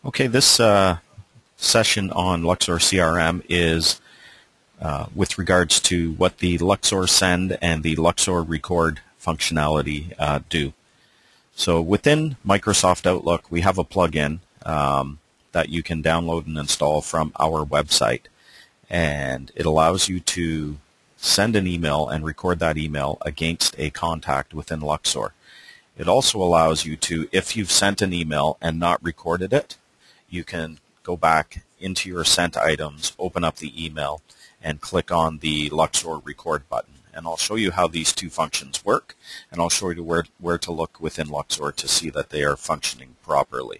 Okay, this session on Luxor CRM is with regards to what the Luxor Send and the Luxor Record functionality do. So within Microsoft Outlook, we have a plugin that you can download and install from our website, and it allows you to send an email and record that email against a contact within Luxor. It also allows you to, if you've sent an email and not recorded it, you can go back into your sent items, open up the email, and click on the Luxor Record button. And I'll show you how these two functions work, and I'll show you where to look within Luxor to see that they are functioning properly.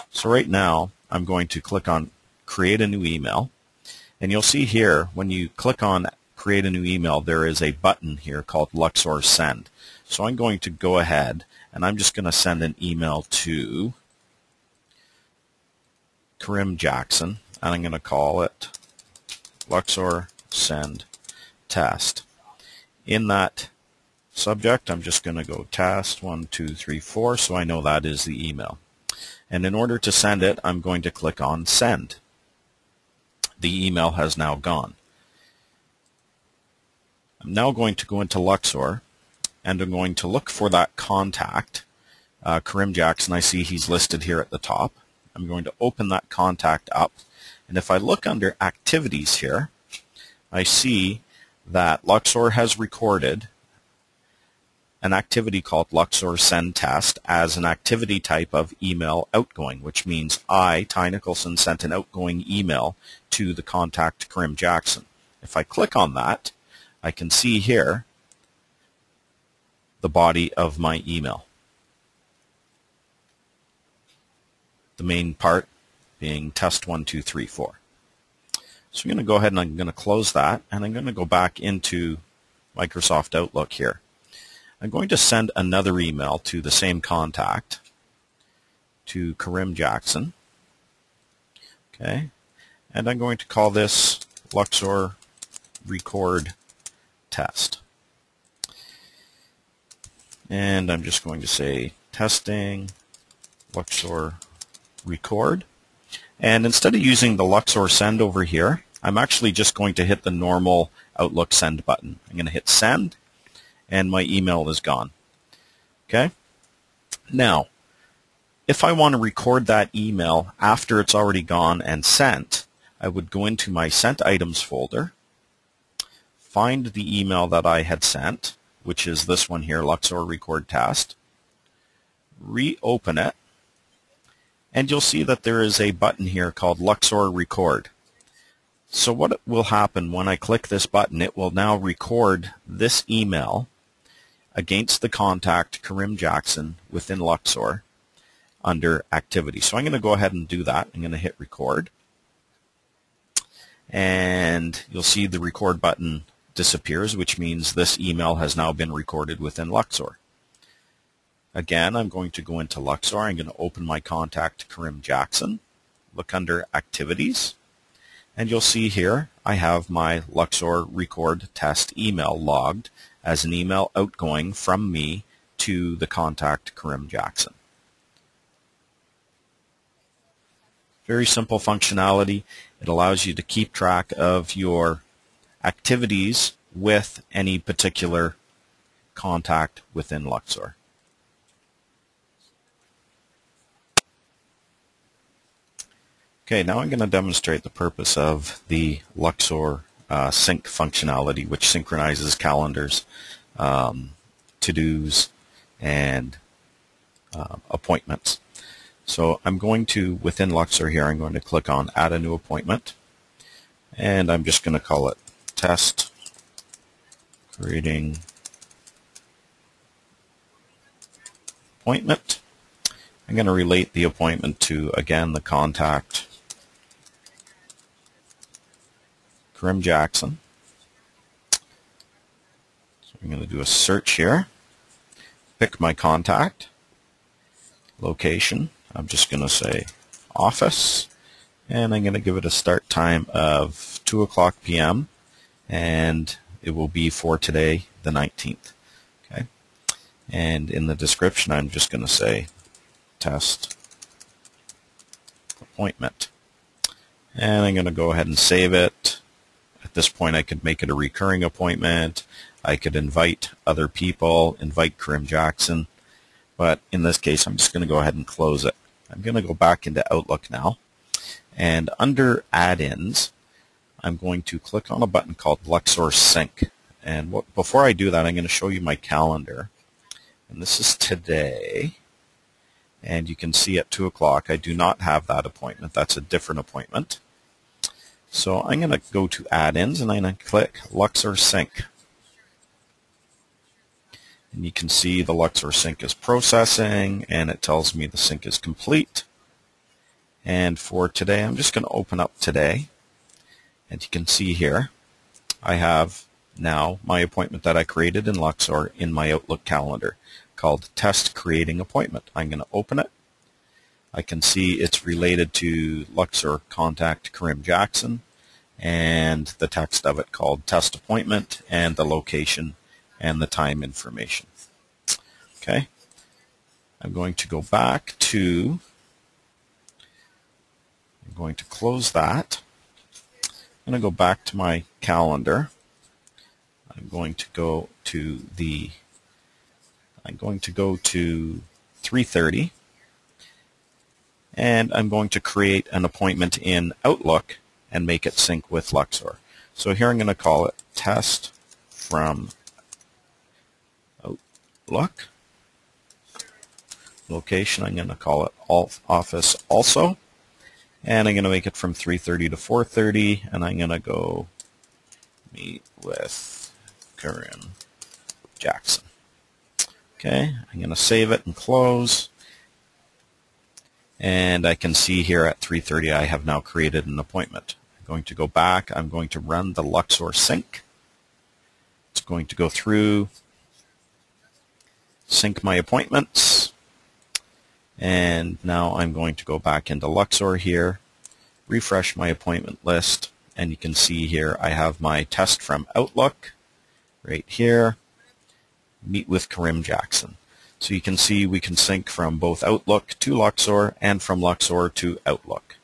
So right now, I'm going to click on Create a New Email, and you'll see here, when you click on Create a New Email, there is a button here called Luxor Send. So I'm going to go ahead, and I'm just going to send an email to Karim Jackson, and I'm going to call it Luxor Send Test. In that subject, I'm just going to go test 1, 2, 3, 4, so I know that is the email. And in order to send it, I'm going to click on Send. The email has now gone. I'm now going to go into Luxor, and I'm going to look for that contact, Karim Jackson. I see he's listed here at the top. I'm going to open that contact up, and if I look under Activities here, I see that Luxor has recorded an activity called Luxor Send Test as an activity type of email outgoing, which means I, Ty Nicholson, sent an outgoing email to the contact Karim Jackson. If I click on that, I can see here the body of my email. The main part being test 1, 2, 3, 4. So I'm going to go ahead and I'm going to close that, and I'm going to go back into Microsoft Outlook here. I'm going to send another email to the same contact, to Karim Jackson. Okay, and I'm going to call this Luxor Record Test. And I'm just going to say testing Luxor Record. And instead of using the Luxor Send over here, I'm actually just going to hit the normal Outlook Send button. I'm going to hit Send, and my email is gone. Okay? Now, if I want to record that email after it's already gone and sent, I would go into my Sent Items folder, find the email that I had sent, which is this one here, Luxor Record Test, reopen it, and you'll see that there is a button here called Luxor Record. So what will happen when I click this button, it will now record this email against the contact Karim Jackson within Luxor under Activity. So I'm going to go ahead and do that. I'm going to hit Record, and you'll see the Record button disappears, which means this email has now been recorded within Luxor. Again, I'm going to go into Luxor. I'm going to open my contact Karim Jackson, look under Activities, and you'll see here I have my Luxor Record Test email logged as an email outgoing from me to the contact Karim Jackson. Very simple functionality. It allows you to keep track of your activities with any particular contact within Luxor. Okay, now I'm going to demonstrate the purpose of the Luxor Sync functionality, which synchronizes calendars, to-dos, and appointments. So I'm going to, within Luxor here, I'm going to click on Add a New Appointment, and I'm just going to call it Test Creating Appointment. I'm going to relate the appointment to, again, the contact Karim Jackson. So I'm going to do a search here, pick my contact, location. I'm just going to say office, and I'm going to give it a start time of 2 o'clock p.m. and it will be for today, the 19th. Okay, and in the description, I'm just going to say test appointment. And I'm going to go ahead and save it. At this point, I could make it a recurring appointment. I could invite other people, invite Karim Jackson. But in this case, I'm just going to go ahead and close it. I'm going to go back into Outlook now. And under Add-ins, I'm going to click on a button called Luxor Sync. And before I do that, I'm going to show you my calendar. And this is today. And you can see at 2 o'clock, I do not have that appointment. That's a different appointment. So I'm going to go to Add-ins, and I'm going to click Luxor Sync. And you can see the Luxor Sync is processing, and it tells me the sync is complete. And for today, I'm just going to open up today. And you can see here, I have now my appointment that I created in Luxor in my Outlook calendar called Test Creating Appointment. I'm going to open it. I can see it's related to Luxor Contact Karim Jackson, and the text of it called Test Appointment, and the location and the time information. Okay. I'm going to go back to, I'm going to close that. I'm going to go back to my calendar. I'm going to go to 3:30, and I'm going to create an appointment in Outlook and make it sync with Luxor. So here I'm going to call it Test from Outlook. Location, I'm going to call it Office also. And I'm going to make it from 3:30 to 4:30, and I'm going to go meet with Karim Jackson. Okay, I'm going to save it and close. And I can see here at 3:30 I have now created an appointment. I'm going to go back. I'm going to run the Luxor Sync. It's going to go through, sync my appointments. And now I'm going to go back into Luxor here, refresh my appointment list, and you can see here I have my test from Outlook right here, meet with Karim Jackson. So you can see we can sync from both Outlook to Luxor and from Luxor to Outlook.